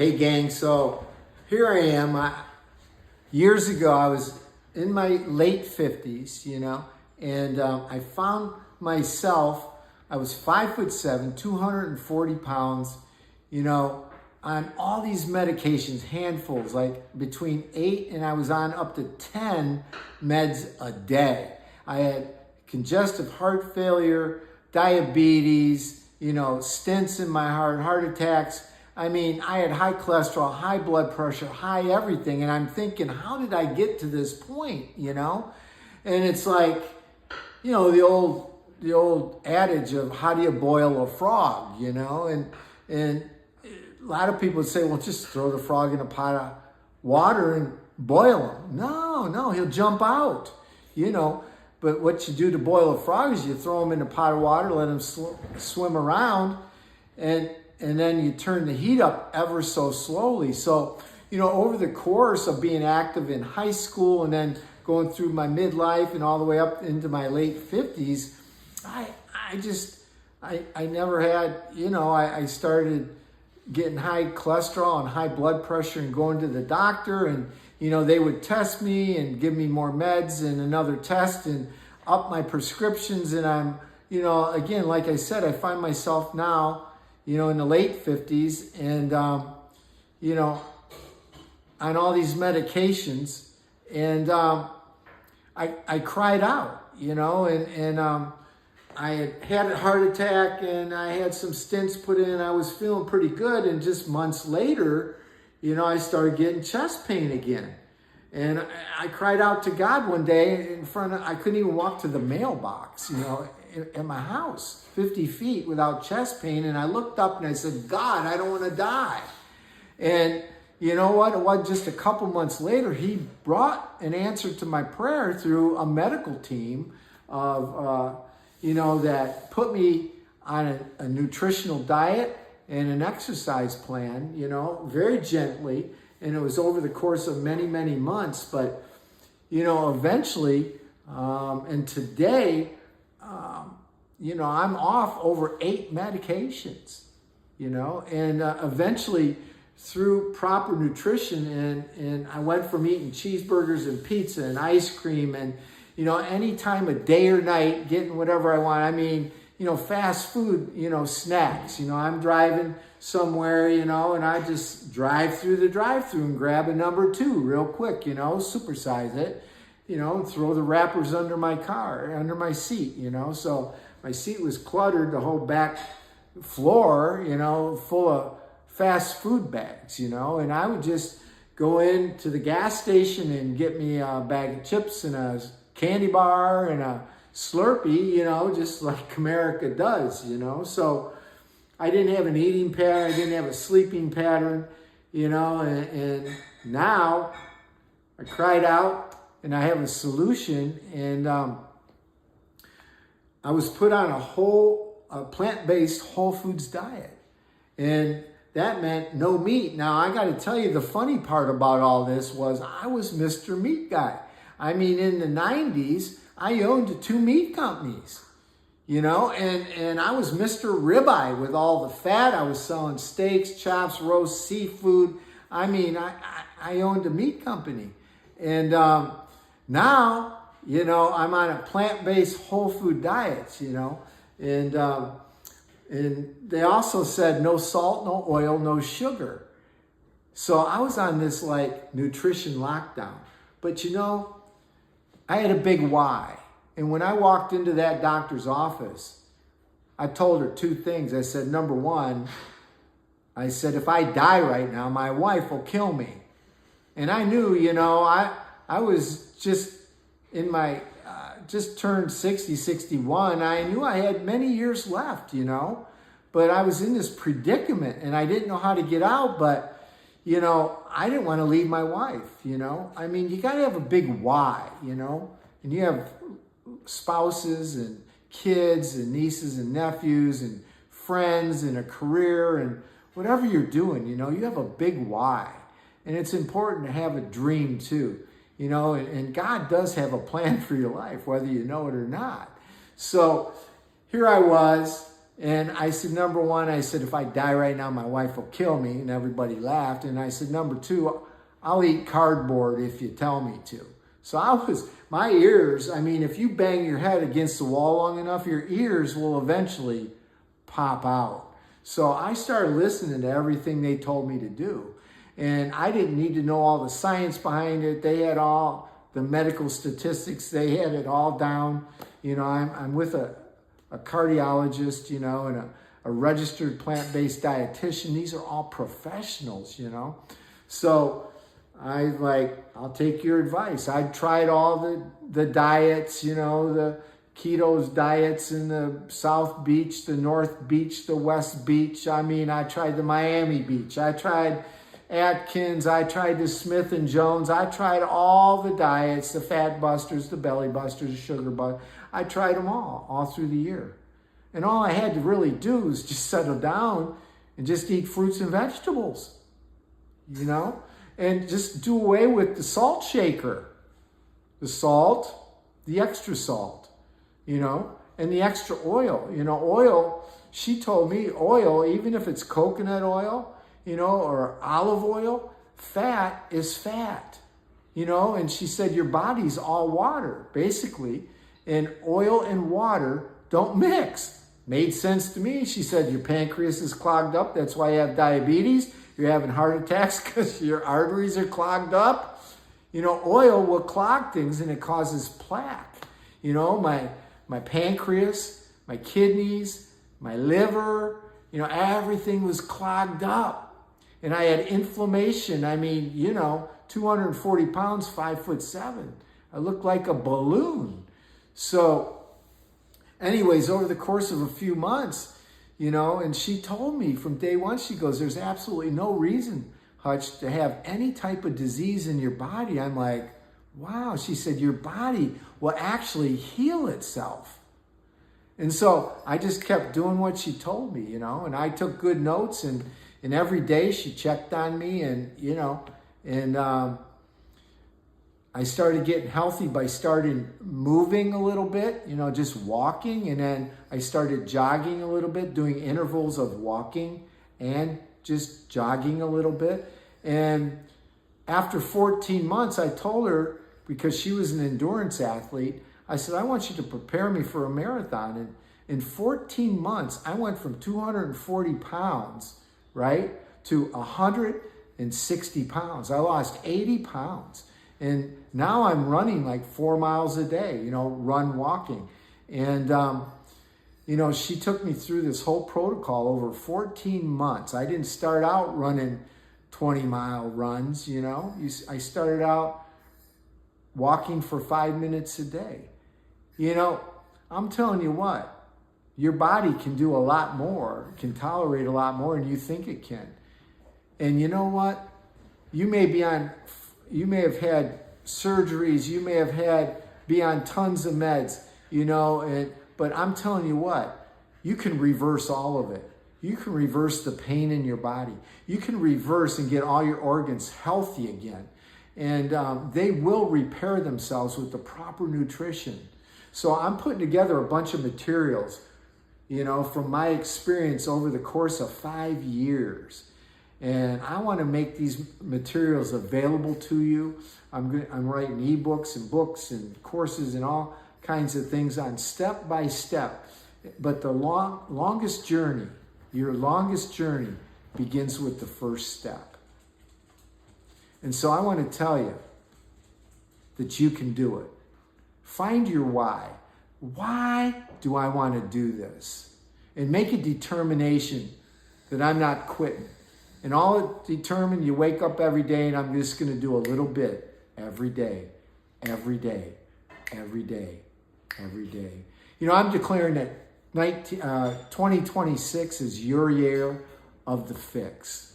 Hey gang, so here I am. Years ago, I was in my late 50s, and I found myself, I was 5'7", 240 pounds, on all these medications, handfuls, like between 8 and I was on up to 10 meds a day. I had congestive heart failure, diabetes, stents in my heart attacks. I mean, I had high cholesterol, high blood pressure, high everything. And I'm thinking, how did I get to this point, And it's like, the old adage of how do you boil a frog, And a lot of people would say, well, just throw the frog in a pot of water and boil him. No, he'll jump out, But what you do to boil a frog is you throw him in a pot of water, let him swim around, and then you turn the heat up ever so slowly. So, over the course of being active in high school and then going through my midlife and all the way up into my late 50s, I never had, I started getting high cholesterol and high blood pressure and going to the doctor, and, they would test me and give me more meds and another test and up my prescriptions. And I'm, again, like I said, I find myself now, in the late 50s and, on all these medications. And I cried out, and I had a heart attack and I had some stents put in. I was feeling pretty good. And just months later, I started getting chest pain again. And I cried out to God one day I couldn't even walk to the mailbox, at my house, 50 feet without chest pain. And I looked up and I said, God, I don't want to die. And you know what? It was just a couple months later, he brought an answer to my prayer through a medical team of, that put me on a nutritional diet and an exercise plan, very gently. And it was over the course of many, many months. But, eventually, and today, I'm off over 8 medications, and eventually through proper nutrition and I went from eating cheeseburgers and pizza and ice cream and, any time of day or night, getting whatever I want. I mean, fast food, snacks, I'm driving somewhere, and I just drive through the drive-through and grab a number 2 real quick, supersize it, and throw the wrappers under my car, under my seat, so my seat was cluttered, the whole back floor, full of fast food bags, and I would just go into the gas station and get me a bag of chips and a candy bar and a Slurpee, just like America does, so I didn't have an eating pattern, I didn't have a sleeping pattern, and now I cried out and I have a solution. And I was put on a plant-based whole foods diet, and that meant no meat. Now, I got to tell you, the funny part about all this was I was Mr. Meat Guy. I mean, in the 90s, I owned 2 meat companies, and I was Mr. Ribeye with all the fat. I was selling steaks, chops, roast, seafood. I mean, I owned a meat company. And now, I'm on a plant-based whole food diet, and they also said no salt, no oil, no sugar. So I was on this like nutrition lockdown. But I had a big why. And when I walked into that doctor's office, I told her 2 things. I said, number 1, I said, if I die right now, my wife will kill me. And I knew, I was just in my, just turned 60, 61. I knew I had many years left, but I was in this predicament and I didn't know how to get out. But, I didn't want to leave my wife, I mean, you got to have a big why, and you have spouses and kids and nieces and nephews and friends and a career and whatever you're doing, you have a big why. And it's important to have a dream too, and God does have a plan for your life, whether you know it or not. So here I was, And I said, number one, I said, if I die right now, my wife will kill me. And everybody laughed. And I said, number two, I'll eat cardboard if you tell me to. So my ears, I mean, if you bang your head against the wall long enough, your ears will eventually pop out. So I started listening to everything they told me to do. And I didn't need to know all the science behind it. They had all the medical statistics. They had it all down. You know, I'm with a cardiologist, you know, and a registered plant-based dietitian. These are all professionals, you know. So I'll take your advice. I tried all the diets, you know, the keto diets in the South Beach, the North Beach, the West Beach. I mean, I tried the Miami Beach. I tried Atkins. I tried the Smith and Jones. I tried all the diets, the Fat Busters, the Belly Busters, the Sugar Busters. I tried them all through the year. And all I had to really do was just settle down and just eat fruits and vegetables, you know, and just do away with the salt shaker, the salt, the extra salt, you know, and the extra oil. You know, oil, she told me oil, even if it's coconut oil, you know, or olive oil, fat is fat, you know, and she said your body's all water, basically, and oil and water don't mix. Made sense to me. She said your pancreas is clogged up. That's why you have diabetes. You're having heart attacks because your arteries are clogged up. You know, oil will clog things and it causes plaque. You know, my pancreas, my kidneys, my liver, you know, everything was clogged up. And I had inflammation. I mean, you know, 240 pounds, 5'7". I looked like a balloon. So anyways, over the course of a few months, you know, and she told me from day one, she goes, there's absolutely no reason, Hutch, to have any type of disease in your body. I'm like, wow. She said, your body will actually heal itself. And so I just kept doing what she told me, you know, and I took good notes, and every day she checked on me, and, you know, and I started getting healthy by starting moving a little bit, you know, just walking. And then I started jogging a little bit, doing intervals of walking and just jogging a little bit. And after 14 months, I told her, because she was an endurance athlete, I said, I want you to prepare me for a marathon. And in 14 months, I went from 240 pounds, right, to 160 pounds. I lost 80 pounds. And now I'm running like 4 miles a day, you know, walking. And, you know, she took me through this whole protocol over 14 months. I didn't start out running 20-mile runs, you know. I started out walking for 5 minutes a day. You know, I'm telling you what, your body can do a lot more, can tolerate a lot more than you think it can. And you know what? You may have had surgeries, you may have be on tons of meds, you know, but I'm telling you what, you can reverse all of it. You can reverse the pain in your body. You can reverse and get all your organs healthy again. And they will repair themselves with the proper nutrition. So I'm putting together a bunch of materials, you know, from my experience over the course of 5 years. And I want to make these materials available to you. I'm writing ebooks and books and courses and all kinds of things on step by step. But the longest journey, your longest journey, begins with the first step. And so I want to tell you that you can do it. Find your why. Why do I want to do this? And make a determination that I'm not quitting. And all it determined, you wake up every day and I'm just going to do a little bit every day, every day, every day, every day. You know, I'm declaring that 2026 is your year of the fix.